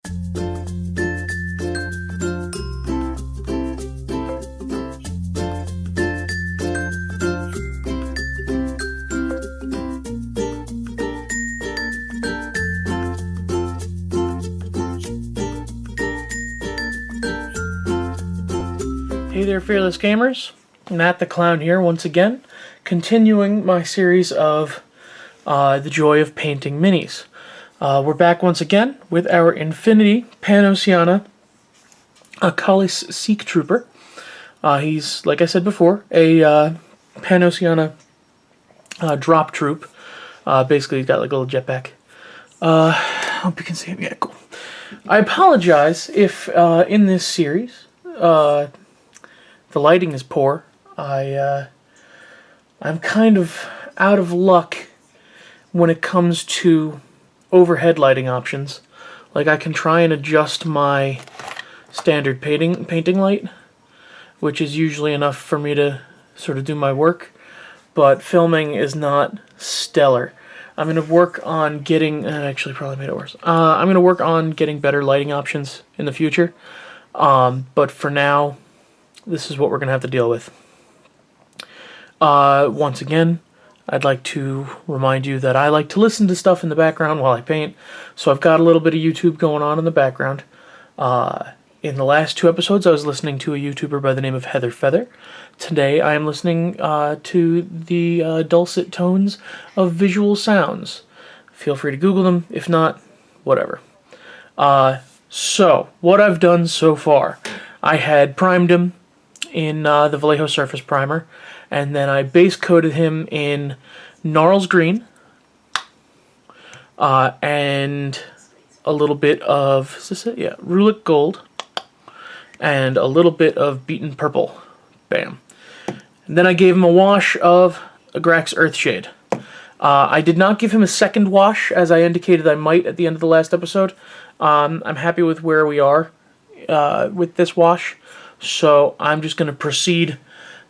Hey there, fearless gamers. Matt the Clown here once again, continuing my series of the joy of painting minis. We're back once again with our Infinity PanOceania Akalis Sikh Trooper. He's, like I said before, a PanOceania drop troop. Basically, he's got like a little jetpack. Hope you can see him. Yeah, cool. I apologize if in this series the lighting is poor. I'm kind of out of luck when it comes to overhead lighting options. Like, I can try and adjust my standard painting light, which is usually enough for me to sort of do my work, but filming is not stellar. I'm going to work on getting... actually, probably made it worse. I'm going to work on getting better lighting options in the future, but for now, this is what we're going to have to deal with. Once again, I'd like to remind you that I like to listen to stuff in the background while I paint, so I've got a little bit of YouTube going on in the background. In the last 2 episodes, I was listening to a YouTuber by the name of Heather Feather. Today, I am listening to the dulcet tones of visual sounds. Feel free to Google them. If not, whatever. So, what I've done so far. I had primed him in the Vallejo Surface Primer, and then I base coated him in Gnarls Green, and a little bit of, is this it? Yeah, Rulic Gold, and a little bit of Beaten Purple. Bam. And then I gave him a wash of Agrax Earthshade. I did not give him a second wash, as I indicated I might at the end of the last episode. I'm happy with where we are with this wash. So I'm just going to proceed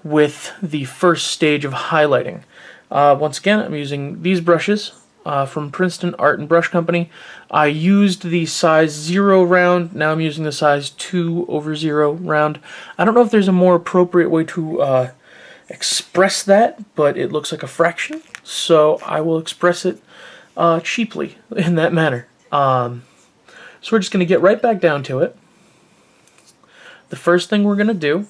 with the first stage of highlighting. Once again, I'm using these brushes from Princeton Art and Brush Company. I used the size 0 round. Now I'm using the size 2/0 round. I don't know if there's a more appropriate way to express that, but it looks like a fraction, so I will express it cheaply in that manner. So we're just going to get right back down to it. The first thing we're going to do,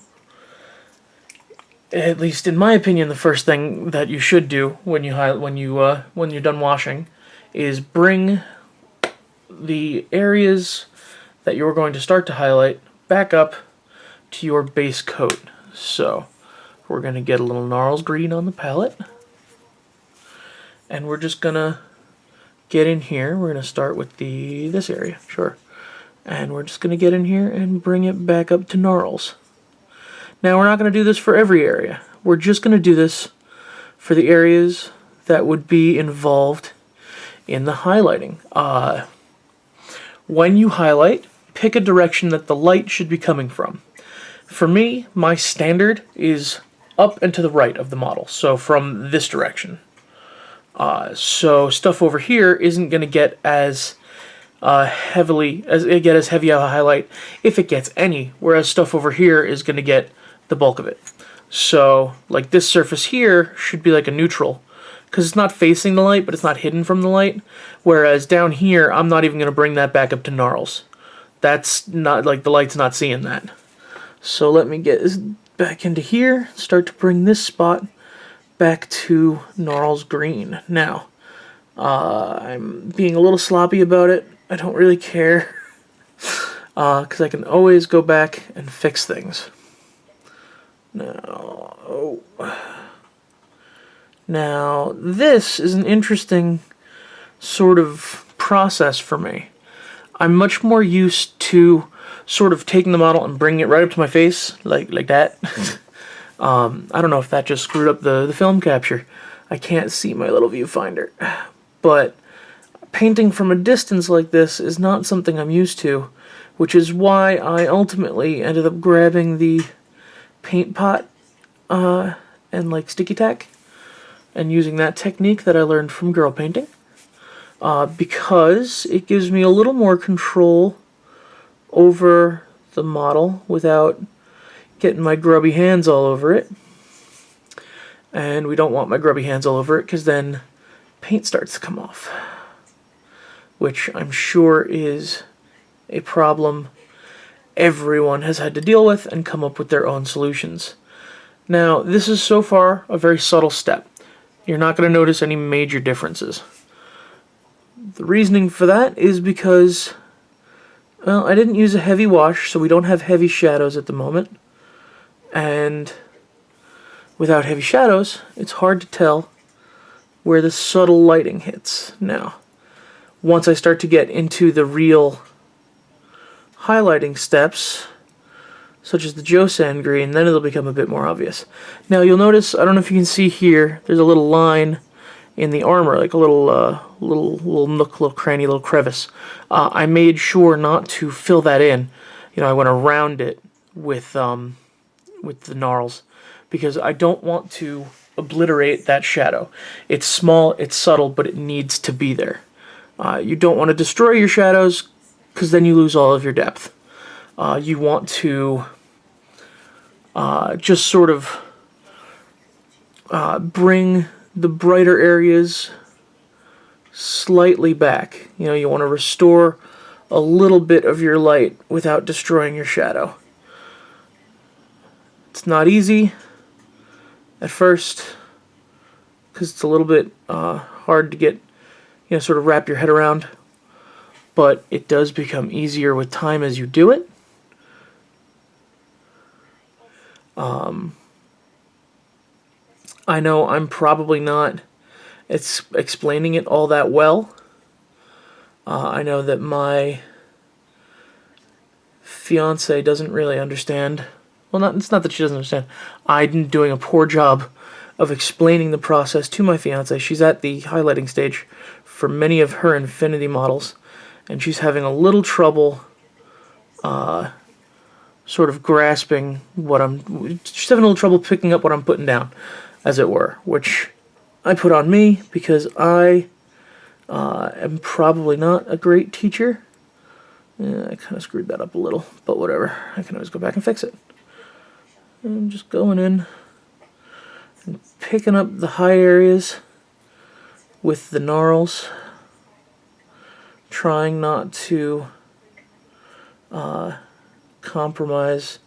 at least in my opinion, the first thing that you should do when you're done washing, is bring the areas that you're going to start to highlight back up to your base coat. So we're going to get a little Gnarls Green on the palette, and we're just going to get in here. We're going to start with this area, sure. And we're just going to get in here and bring it back up to Gnarls. Now, we're not going to do this for every area. We're just going to do this for the areas that would be involved in the highlighting. When you highlight, pick a direction that the light should be coming from. For me, my standard is up and to the right of the model, so from this direction. So stuff over here isn't going to get as heavy of a highlight, if it gets any, whereas stuff over here is going to get the bulk of it. So, like, this surface here should be like a neutral, because it's not facing the light, but it's not hidden from the light, whereas down here, I'm not even going to bring that back up to Gnarls. That's not, like, the light's not seeing that. So let me get this back into here, start to bring this spot back to Gnarls Green. Now, I'm being a little sloppy about it. I don't really care, because I can always go back and fix things. Now, this is an interesting sort of process for me. I'm much more used to sort of taking the model and bringing it right up to my face, like that. I don't know if that just screwed up the film capture. I can't see my little viewfinder. But painting from a distance like this is not something I'm used to, which is why I ultimately ended up grabbing the paint pot and like sticky tack and using that technique that I learned from girl painting, because it gives me a little more control over the model without getting my grubby hands all over it. And we don't want my grubby hands all over it because then paint starts to come off, which I'm sure is a problem everyone has had to deal with and come up with their own solutions. Now, this is so far a very subtle step. You're not going to notice any major differences. The reasoning for that is because, well, I didn't use a heavy wash, so we don't have heavy shadows at the moment. And without heavy shadows, it's hard to tell where the subtle lighting hits. Now, once I start to get into the real highlighting steps, such as the Josan green, then it'll become a bit more obvious. Now you'll notice, I don't know if you can see here, there's a little line in the armor, like a little nook, little cranny, little crevice. I made sure not to fill that in. You know, I went around it with the gnarls because I don't want to obliterate that shadow. It's small, it's subtle, but it needs to be there. You don't want to destroy your shadows because then you lose all of your depth. You want to just sort of bring the brighter areas slightly back. You know, you want to restore a little bit of your light without destroying your shadow. It's not easy at first because it's a little bit hard to get, you know, sort of wrap your head around, but it does become easier with time as you do it. I know I'm probably not explaining it all that well. I know that my fiance doesn't really understand. Well, it's not that she doesn't understand. I'm doing a poor job of explaining the process to my fiance. She's at the highlighting stage for many of her Infinity models, and she's having a little trouble sort of grasping what she's having a little trouble picking up what I'm putting down, as it were, which I put on me because I am probably not a great teacher. Yeah, I kind of screwed that up a little, but whatever. I can always go back and fix it. I'm just going in and picking up the high areas with the gnarls, trying not to compromise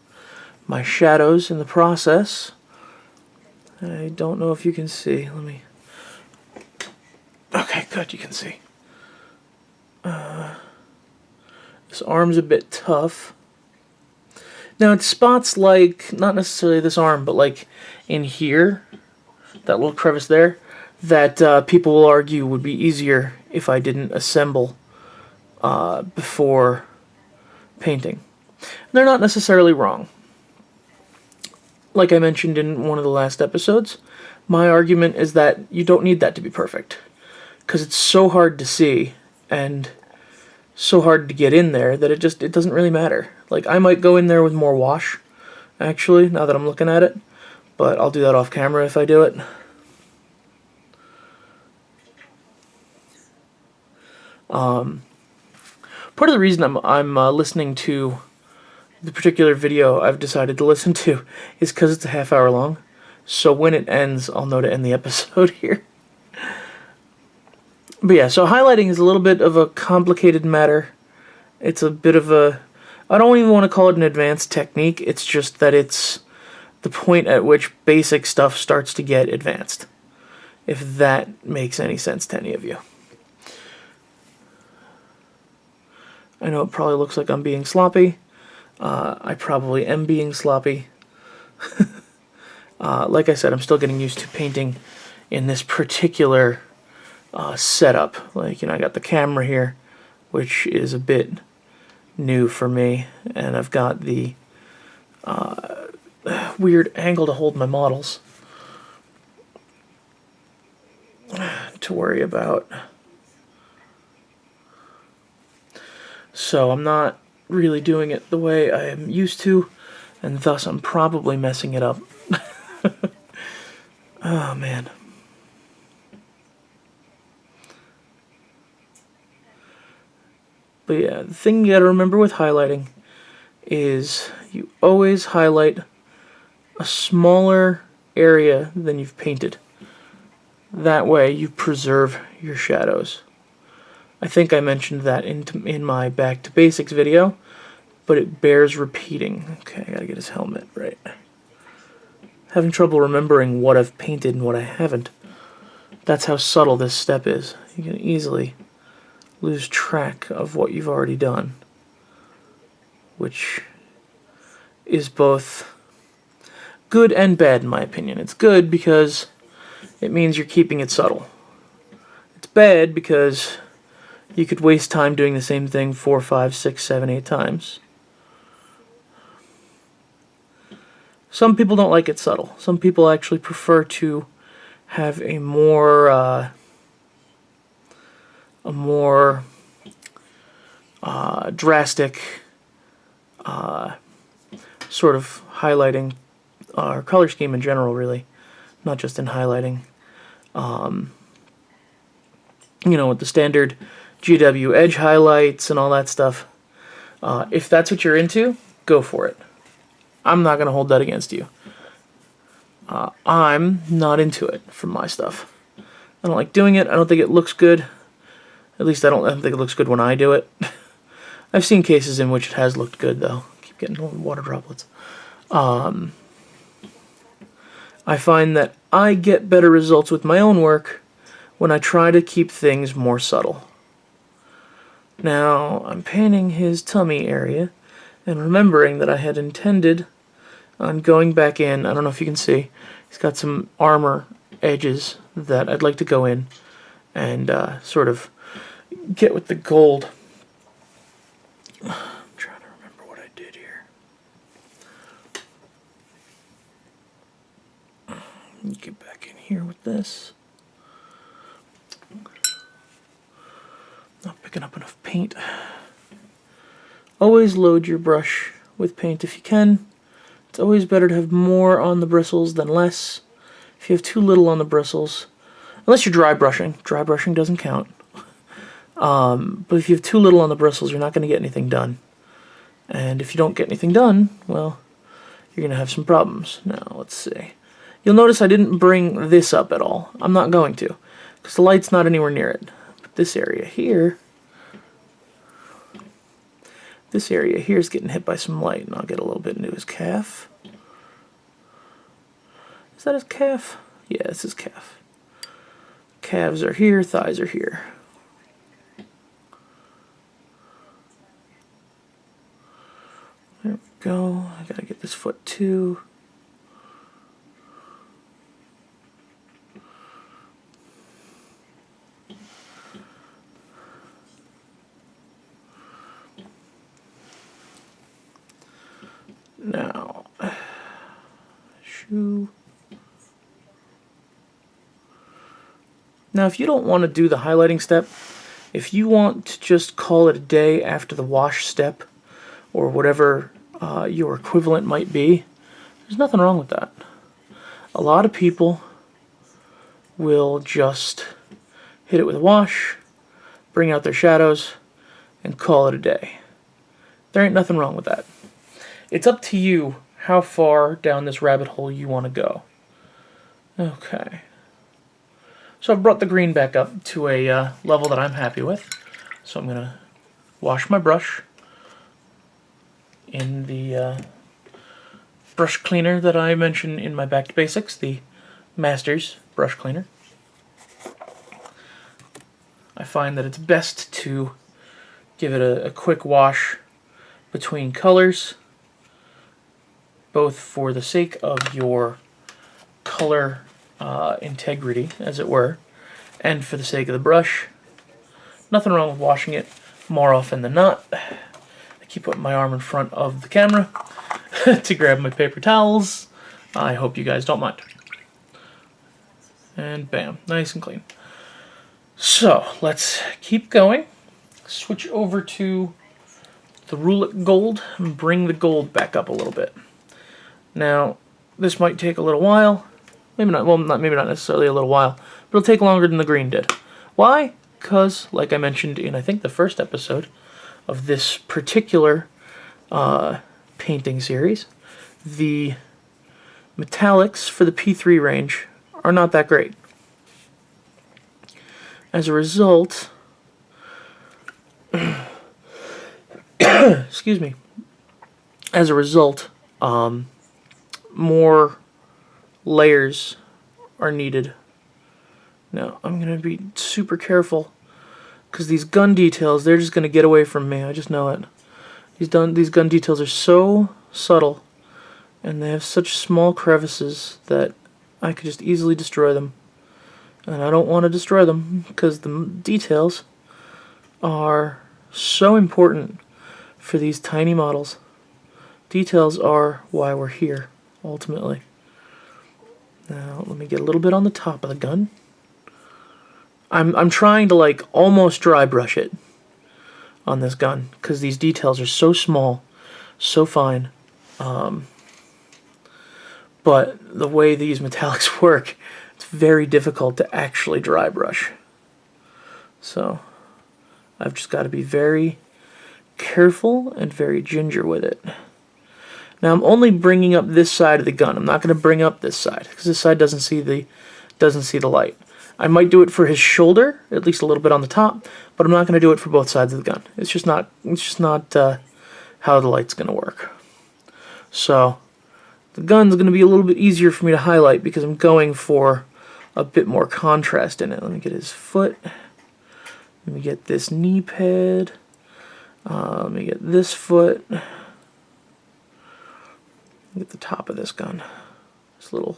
my shadows in the process. I don't know if you can see. Let me... Okay, good, you can see. This arm's a bit tough. Now, it's spots like, not necessarily this arm, but like in here, that little crevice there, that people will argue would be easier if I didn't assemble before painting. They're not necessarily wrong. Like I mentioned in one of the last episodes, my argument is that you don't need that to be perfect, because it's so hard to see and so hard to get in there that it doesn't really matter. Like, I might go in there with more wash, actually, now that I'm looking at it, but I'll do that off camera if I do it. Part of the reason I'm listening to the particular video I've decided to listen to is because it's a half hour long, so when it ends, I'll know to end the episode here. But yeah, so highlighting is a little bit of a complicated matter. It's a bit of a... I don't even want to call it an advanced technique, it's just that it's the point at which basic stuff starts to get advanced. If that makes any sense to any of you. I know it probably looks like I'm being sloppy. I probably am being sloppy. Like I said, I'm still getting used to painting in this particular setup. Like, you know, I got the camera here, which is a bit new for me, and I've got the weird angle to hold my models to worry about. So I'm not really doing it the way I am used to, and thus I'm probably messing it up. Oh, man. But yeah, the thing you gotta remember with highlighting is you always highlight a smaller area than you've painted. That way you preserve your shadows. I think I mentioned that in my Back to Basics video, but it bears repeating. Okay, I gotta get his helmet right. Having trouble remembering what I've painted and what I haven't. That's how subtle this step is. You can easily lose track of what you've already done, which is both good and bad in my opinion. It's good because it means you're keeping it subtle. It's bad because you could waste time doing the same thing 4, 5, 6, 7, 8 times. Some people don't like it subtle. Some people actually prefer to have a more drastic sort of highlighting or color scheme in general, really, not just in highlighting. You know, with the standard GW edge highlights and all that stuff. If that's what you're into, go for it. I'm not going to hold that against you. I'm not into it for my stuff. I don't like doing it. I don't think it looks good. At least I don't think it looks good when I do it. I've seen cases in which it has looked good, though. Keep getting water droplets. I find that I get better results with my own work when I try to keep things more subtle. Now, I'm painting his tummy area, and remembering that I had intended on going back in. I don't know if you can see, he's got some armor edges that I'd like to go in and sort of get with the gold. I'm trying to remember what I did here. Get back in here with this. Not picking up enough paint. Always load your brush with paint if you can. It's always better to have more on the bristles than less. If you have too little on the bristles, unless you're dry brushing doesn't count. But if you have too little on the bristles, you're not going to get anything done. And if you don't get anything done, well, you're going to have some problems. Now, let's see. You'll notice I didn't bring this up at all. I'm not going to, because the light's not anywhere near it. But this area here is getting hit by some light, and I'll get a little bit into his calf. Is that his calf? Yeah, it's his calf. Calves are here, thighs are here. There we go. I gotta get this foot too. Now, shoe. Now, if you don't want to do the highlighting step, if you want to just call it a day after the wash step, or whatever your equivalent might be, there's nothing wrong with that. A lot of people will just hit it with a wash, bring out their shadows, and call it a day. There ain't nothing wrong with that. It's up to you how far down this rabbit hole you want to go. Okay. So I've brought the green back up to a level that I'm happy with. So I'm going to wash my brush in the brush cleaner that I mentioned in my Back to Basics, the Masters brush cleaner. I find that it's best to give it a quick wash between colors, both for the sake of your color integrity, as it were, and for the sake of the brush. Nothing wrong with washing it more often than not. I keep putting my arm in front of the camera to grab my paper towels. I hope you guys don't mind. And bam, nice and clean. So, let's keep going. Switch over to the Roulet Gold and bring the gold back up a little bit. Now, this might take a little while. Maybe not, well, maybe not necessarily a little while, but it'll take longer than the green did. Why? Because, like I mentioned in, I think, the first episode of this particular painting series, the metallics for the P3 range are not that great. As a result, excuse me, as a result, more layers are needed. Now, I'm going to be super careful, because these gun details, they're just going to get away from me. I just know it. These gun details are so subtle, and they have such small crevices that I could just easily destroy them. And I don't want to destroy them, because the details are so important for these tiny models. Details are why we're here, ultimately. Now, let me get a little bit on the top of the gun. I'm trying to like almost dry brush it on this gun, because these details are so small, so fine. But the way these metallics work, it's very difficult to actually dry brush. So I've just got to be very careful and very ginger with it. Now I'm only bringing up this side of the gun. I'm not going to bring up this side, because this side doesn't see the light. I might do it for his shoulder, at least a little bit on the top, but I'm not going to do it for both sides of the gun. It's just not how the light's going to work. So the gun's going to be a little bit easier for me to highlight, because I'm going for a bit more contrast in it. Let me get his foot. Let me get this knee pad. Let me get this foot. Get the top of this gun. This little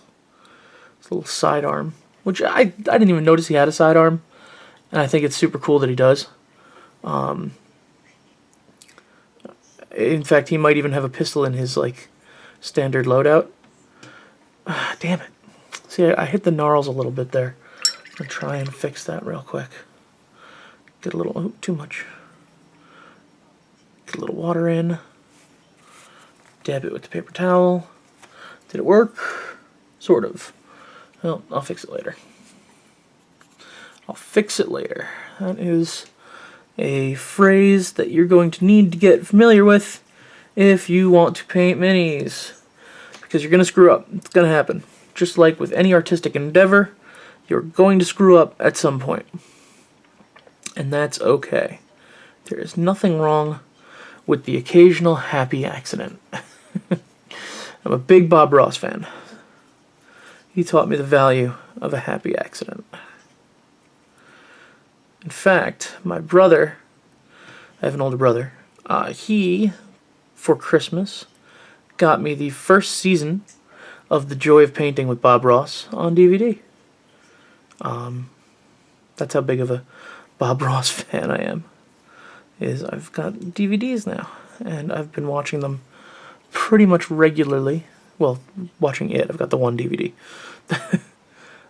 sidearm, which I didn't even notice he had a sidearm, and I think it's super cool that he does. In fact, he might even have a pistol in his like standard loadout. Damn it! See, I hit the gnarls a little bit there. I'm gonna try and fix that real quick. Get a little too much. Get a little water in. Dab it with the paper towel. Did it work? Sort of. Well, I'll fix it later. I'll fix it later. That is a phrase that you're going to need to get familiar with if you want to paint minis. Because you're going to screw up. It's going to happen. Just like with any artistic endeavor, you're going to screw up at some point. And that's okay. There is nothing wrong with the occasional happy accident. I'm a big Bob Ross fan. He taught me the value of a happy accident. In fact, my brother, I have an older brother, he, for Christmas, got me the first season of The Joy of Painting with Bob Ross on DVD. That's how big of a Bob Ross fan I am. I've got DVDs now, and I've been watching them pretty much regularly. Well, watching it. I've got the one DVD.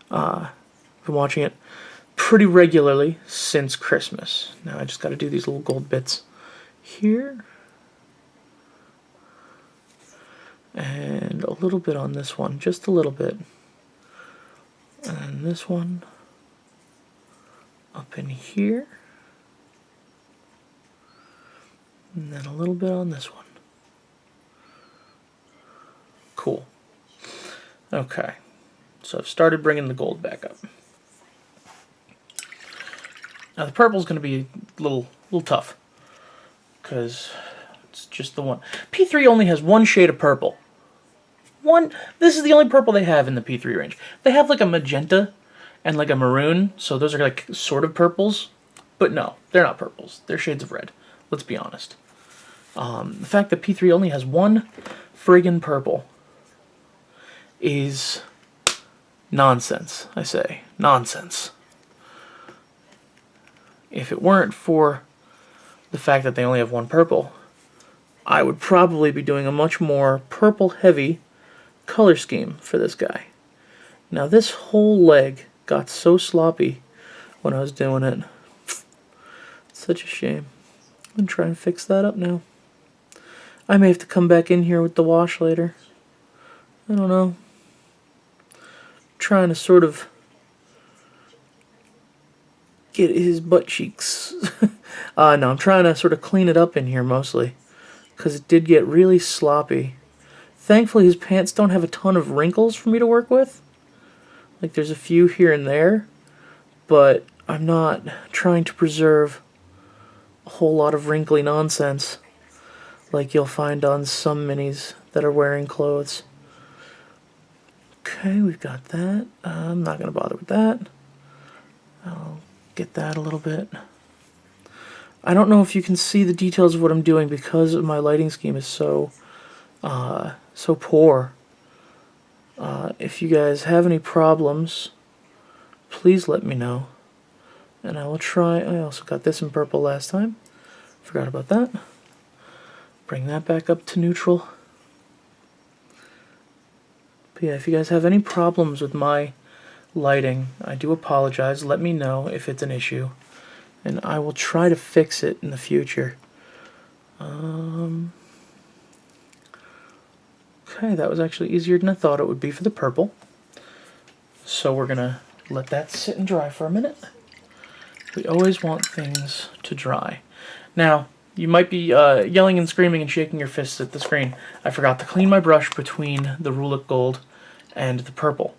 Been watching it pretty regularly since Christmas. Now I just got to do these little gold bits here. And a little bit on this one. Just a little bit. And this one up in here. And then a little bit on this one. Cool. Okay. So I've started bringing the gold back up. Now the purple's going to be a little tough, because it's just the one. P3 only has one shade of purple. This is the only purple they have in the P3 range. They have like a magenta and like a maroon, so those are like sort of purples, but no, they're not purples. They're shades of red. Let's be honest. The fact that P3 only has one friggin' purple is nonsense, I say. Nonsense. If it weren't for the fact that they only have one purple, I would probably be doing a much more purple-heavy color scheme for this guy. Now this whole leg got so sloppy when I was doing it. It's such a shame. I'm going to try and fix that up now. I may have to come back in here with the wash later. I don't know. Trying to sort of get his butt cheeks No, I'm trying to sort of clean it up in here mostly, because it did get really sloppy. Thankfully, his pants don't have a ton of wrinkles for me to work with. Like, there's a few here and there, but I'm not trying to preserve a whole lot of wrinkly nonsense like you'll find on some minis that are wearing clothes. Okay, we've got that. I'm not going to bother with that. I'll get that a little bit. I don't know if you can see the details of what I'm doing because my lighting scheme is so poor. If you guys have any problems, please let me know. And I will try. I also got this in purple last time. Forgot about that. Bring that back up to neutral. But yeah, if you guys have any problems with my lighting, I do apologize. Let me know if it's an issue, and I will try to fix it in the future. Okay, that was actually easier than I thought it would be for the purple. So we're gonna let that sit and dry for a minute. We always want things to dry. Now, you might be yelling and screaming and shaking your fists at the screen. I forgot to clean my brush between the Rulic Gold and the purple.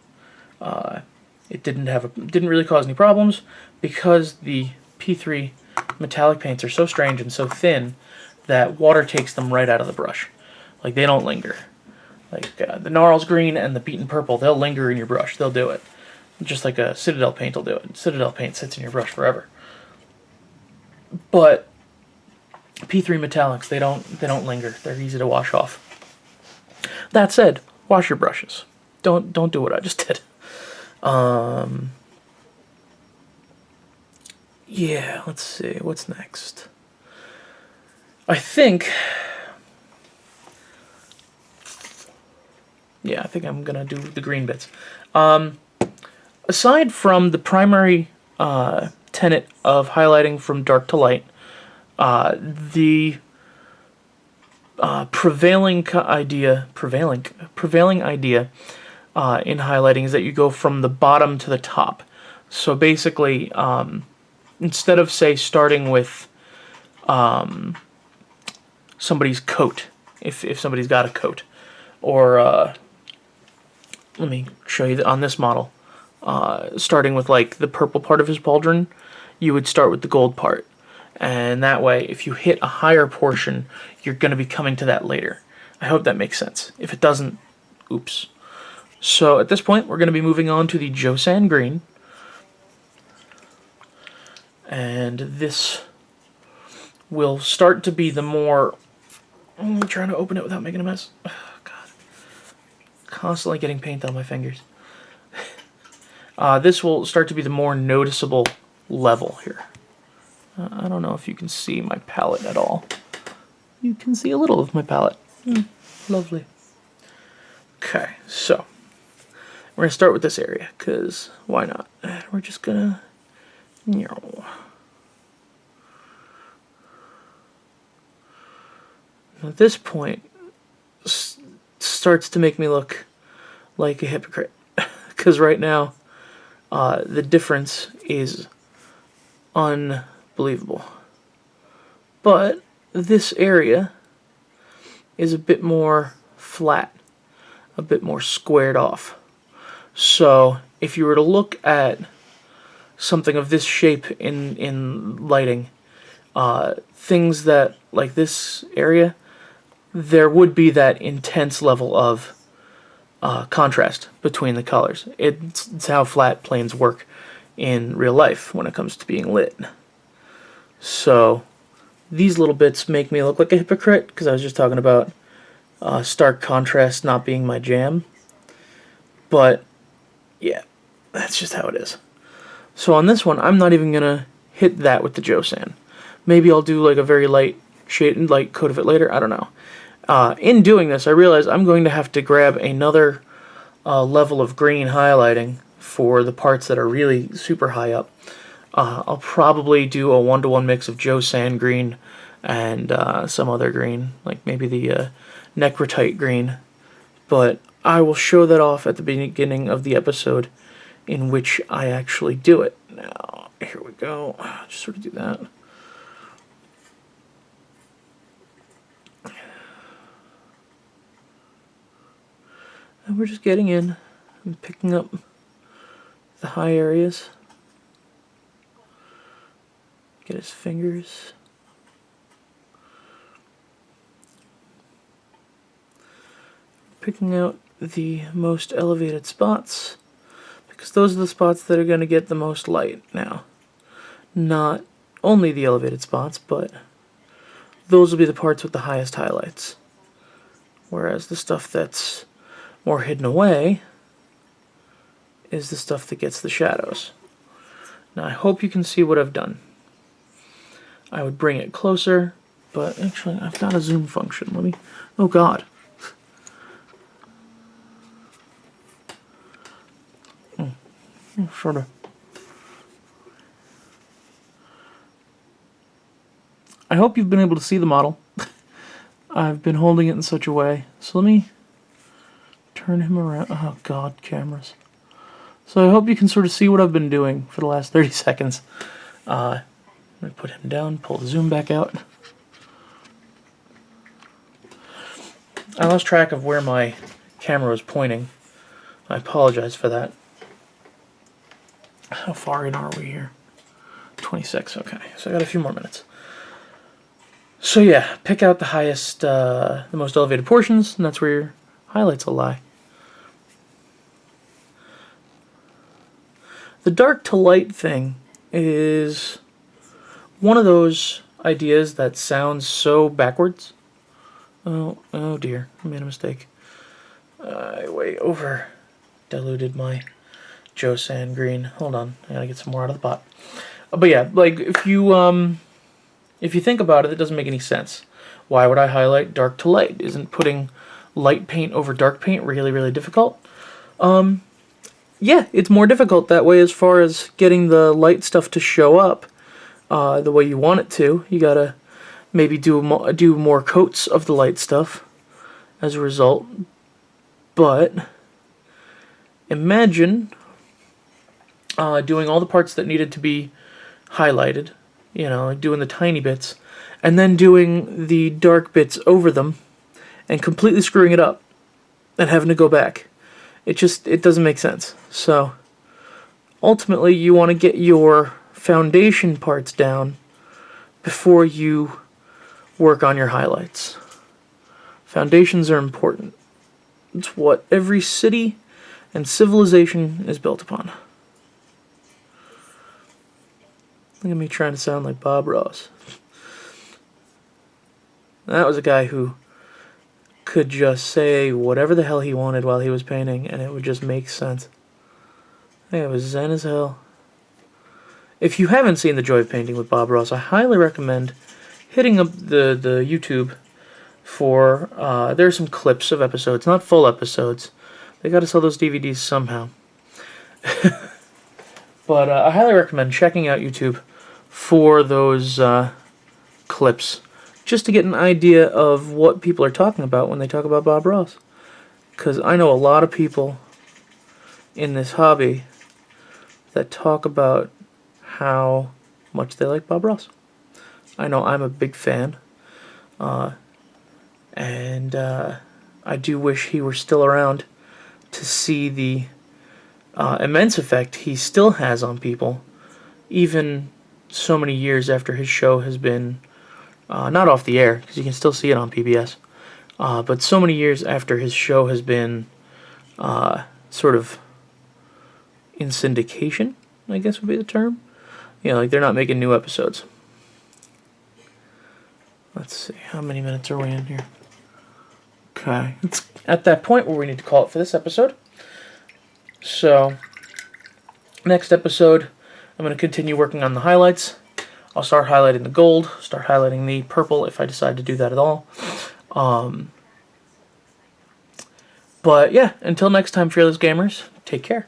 It didn't really cause any problems because the P3 metallic paints are so strange and so thin that water takes them right out of the brush. Like, they don't linger. Like the Gnarls Green and the Beaten Purple, they'll linger in your brush. They'll do it. Just like a Citadel paint will do it. Citadel paint sits in your brush forever. But P3 metallics, they don't linger. They're easy to wash off. That said, wash your brushes. Don't do what I just did. Yeah, let's see. What's next? I think I'm gonna do the green bits. Aside from the primary tenet of highlighting from dark to light, the prevailing idea in highlighting is that you go from the bottom to the top. So basically, instead of, say, starting with somebody's coat, if somebody's got a coat, or let me show you on this model, starting with like the purple part of his pauldron, you would start with the gold part. And that way, if you hit a higher portion, you're going to be coming to that later. I hope that makes sense. If it doesn't, oops. So at this point, we're going to be moving on to the Josan Green. And this will start to be the more... I'm trying to open it without making a mess. Oh, God. Constantly getting paint on my fingers. This will start to be the more noticeable level here. I don't know if you can see my palette at all. You can see a little of my palette. Lovely. Okay, so we're going to start with this area, because why not? We're just going to... At this point, starts to make me look like a hypocrite. Because right now, the difference is unbelievable. But this area is a bit more flat, a bit more squared off. So if you were to look at something of this shape in lighting, things that, like this area, there would be that intense level of contrast between the colors. It's how flat planes work in real life when it comes to being lit. So these little bits make me look like a hypocrite, because I was just talking about stark contrast not being my jam. But yeah, that's just how it is. So on this one, I'm not even going to hit that with the Josan. Maybe I'll do like a very light shade and light coat of it later. I don't know. In doing this, I realize I'm going to have to grab another level of green highlighting for the parts that are really super high up. I'll probably do a 1-to-1 mix of Josan green and some other green, like maybe the Necrotite green. But I will show that off at the beginning of the episode in which I actually do it. Now, here we go. Just sort of do that. And we're just getting in and picking up the high areas. Get his fingers. Picking out the most elevated spots, because those are the spots that are going to get the most light now. Not only the elevated spots, but those will be the parts with the highest highlights. Whereas the stuff that's more hidden away is the stuff that gets the shadows. Now I hope you can see what I've done. I would bring it closer, but actually I've got a zoom function. Let me... Oh god. Sort of. I hope you've been able to see the model. I've been holding it in such a way. So let me turn him around. Oh god, cameras. So I hope you can sort of see what I've been doing for the last 30 seconds. Let me put him down, pull the zoom back out. I lost track of where my camera was pointing. I apologize for that. How far in are we here? 26, okay. So I got a few more minutes. So yeah, pick out the highest, the most elevated portions, and that's where your highlights will lie. The dark to light thing is one of those ideas that sounds so backwards. Oh dear, I made a mistake. I way over diluted my Joe Sand green. Hold on, I gotta get some more out of the pot. But yeah, like if you think about it, it doesn't make any sense. Why would I highlight dark to light? Isn't putting light paint over dark paint really, really difficult? Yeah, it's more difficult that way as far as getting the light stuff to show up the way you want it to. You gotta maybe do more coats of the light stuff as a result. But imagine doing all the parts that needed to be highlighted, you know, doing the tiny bits, and then doing the dark bits over them, and completely screwing it up, and having to go back. It doesn't make sense. So, ultimately, you want to get your foundation parts down before you work on your highlights. Foundations are important. It's what every city and civilization is built upon. Look at me trying to sound like Bob Ross. That was a guy who could just say whatever the hell he wanted while he was painting, and it would just make sense. It was zen as hell. If you haven't seen The Joy of Painting with Bob Ross, I highly recommend hitting up the YouTube for... there are some clips of episodes, not full episodes. They gotta sell those DVDs somehow. But I highly recommend checking out YouTube for those clips, just to get an idea of what people are talking about when they talk about Bob Ross. Because I know a lot of people in this hobby that talk about how much they like Bob Ross. I know I'm a big fan, and I do wish he were still around to see the immense effect he still has on people, even so many years after his show has been not off the air, because you can still see it on PBS, but so many years after his show has been sort of in syndication, I guess would be the term. You know, like they're not making new episodes. Let's see, how many minutes are we in here? Okay, it's at that point where we need to call it for this episode. So, next episode, I'm going to continue working on the highlights. I'll start highlighting the gold, start highlighting the purple if I decide to do that at all. But yeah, until next time, fearless gamers, take care.